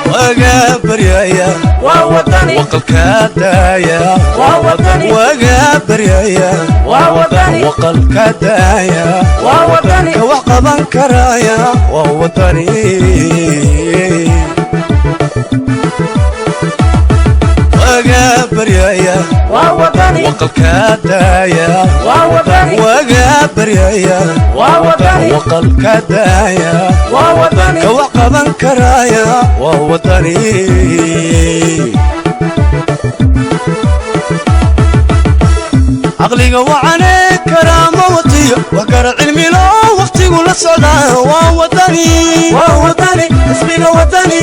وقابريا ووطني وقلكادايا ووطني وقابريا ووطني وقلكادايا ووطني وقبا كرايا ووطني وقابريا ووطني وقلكادايا ووطني وقابريا ووطني وقلكادايا ووطني وقبا كرايا ووطني عقلي وعليك كرامة وطية وقرع علمي لو وقتي ولا صدى ووطني ووطني اسمي وطني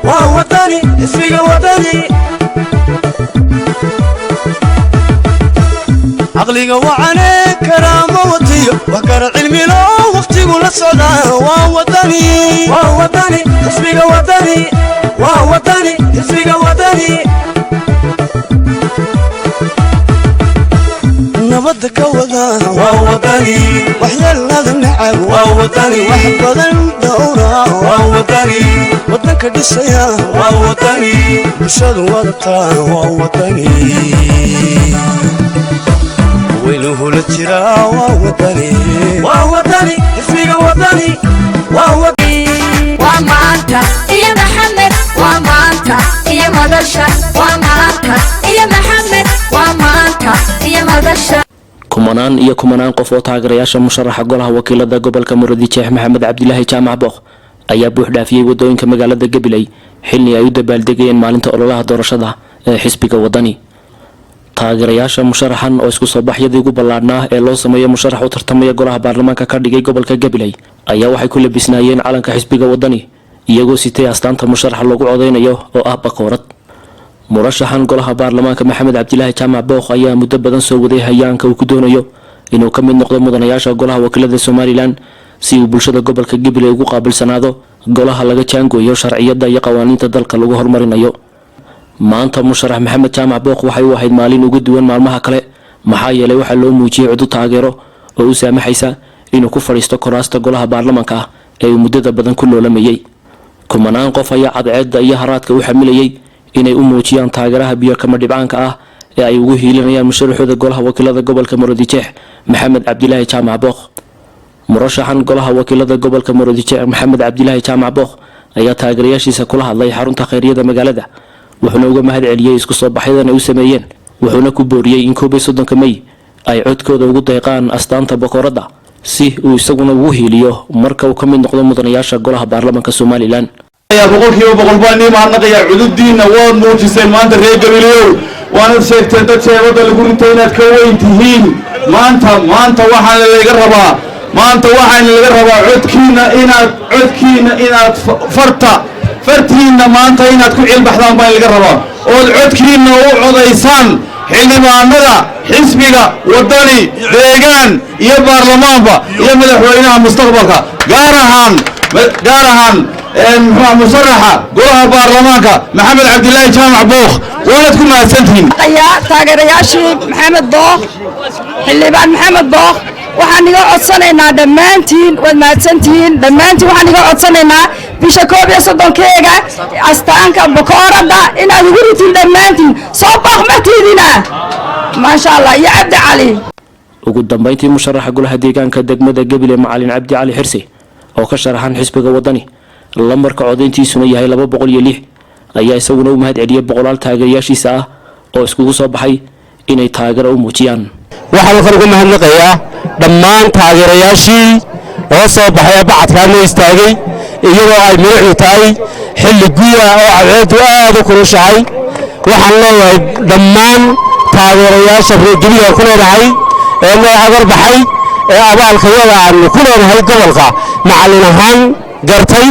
ووطني اسمي وطني عقلي وعليك كرامة وطية وقرع علمي لو وقتي ولا صدى ووطني ووطني اسمي وطني ووطني اسمي وطني نبضك وضع ووطني وحيالنا النعم ووطني وحب الدورة ووطني وطنك الدسيا ووطني بشاد وطن ووطني وينه للترا ووطني ووطني اسمي وطني ووطني ومانتا يا محمد ومانتا يا مدرسة ومانتا يا محمد ومانتا يا مدرسة kumanaan iyo kumanaan qof oo taageerayaasha musharaxa golaha wakiilada gobolka Murudijeex Maxamed Cabdilaahi Jaamac Booq ayaa buux dhaafiyay wadooyinka magaalada Gabiley xilli ay u dabaaldegayeen maalinta ololaha doorashada ee xisbiga wadani. taageerayaasha musharaxan oo isku soo baxyadii ugu ballaadhnaa ee loo sameeyay musharax u tartamaya golaha baarlamaanka ka dhigay gobolka Gabiley ayaa waxay ku labisnaayeen calanka xisbiga wadani iyagoo sitay astaanta musharaxa loogu codeynayo oo ah bakoorad. murashaxan golaha baarlamaanka Maxamed Cabdilaahi Jaamac Booq ayaa muddo badan soo waday hayaanka uu ku doonayo inuu ka mid noqdo mudanayaasha golaha wakiilada Soomaaliland si uu bulshada gobolka Gabiley ugu qaabilsanaado golaha laga jaangooyo sharciyada iyo qawaaniinta dalka lagu hormarinayo. maanta musharax Maxamed Jaamac Booq waxay u ahayd maalin ugu duwan maalmaha kale maxaa yeelay waxa loo muujiyay cod taageero oo u saamaxaysa inuu ku fariisto kuraasta golaha baarlamaanka ee uu muddada badan ku noolamayay. kumanaan qof ayaa cadceedda iyo haraadka u xamilayay inay u muujiyaan taageeraha biyo kama dhibcaanka ah ee ay ugu hiilinayaan musharaxooda golaha wakiilada gobolka Murudijeex Maxamed Cabdilaahi Jaamac Booq. murashaxan golaha wakiilada gobolka Murudijeex Maxamed Cabdilaahi Jaamac Booq ayaa taageerayaashiisa kula hadlay xarunta khayriyada magaalada wuxuuna uga mahad celiyay isku soo baxyadan ay u sameeyeen wuxuuna ku booriyay in 31 May ay codkooda ugu deeqaan astaanta bakoorada si uu isaguna ugu hiiliyo marka uu ka mid noqdo mudanayaasha golaha baarlamaanka Soomaaliland. يا بقول كيو بقول باني ما عندك يا عدود دين واد موجسة ما أنت رجال اليوم وأنا شيخ تنتج شيء وده اللي يقولون تينات كوين تهين ما أنت واحد اللي يقربها ما أنت واحد اللي يقربها عدكينا إنا فرتينا ما أنت إنا تكون علم بحثان بين اللي يقربها والعدكينا وعض إنسان حينما عمله حسبك وداني ديجان يا برلمان يا مدحوينها مستقبلك قارهان مصرحة قولها بارلمانك محمد عبد الله جامع بوق ولا تكون مع سنتين يا تاجر ياشي محمد بوق اللي بعد محمد بوق وحن يقعد صنعنا دمانتين والماتسنتين دمانتين وحن يقعد صنعنا بشكوب يصدق كيجا أستانك بكورة دا إن أذكرتين دمانتين صباح متيدنا ما شاء الله يا عبد علي ugu dambeyntii musharaxa golaha deegaanka degmada Gabiley Macalin Cabdi Cali Xirsi oo ka sharaxan xisbiga wadani lambarka codeyntiisuna yahay 206 ayaa isaguna u mahad celiyay boqolaal taageerayaashiisa ah oo iskugu soo baxay inay taageero u muujiyaan. waxaan ka ugu mahadnaqayaa dhammaan taageerayaashii oo soo baxay bacadkaan oo istaagay iyagoo ay madaxdu tahay xilli guya oo cadceedu aad u kulushahay. waxaan leeyahay dhammaan taageerayaasha reer Gabiley ku leedahay ee agar baxay ee abaalka yada aan ku leedahay gobolka macallin ahaan gartay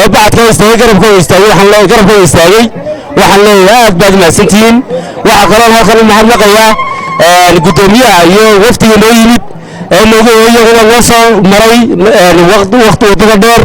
ee bacadka istaagay garabka istaagay waxaan leeyahay aad baad mahadsantihiin. waxa kale oo halkan mahadnaqayaa gudoomiyaha iyo waftiga loo yimid ee noogu iyaguna loo soo maray waqti wadada dheer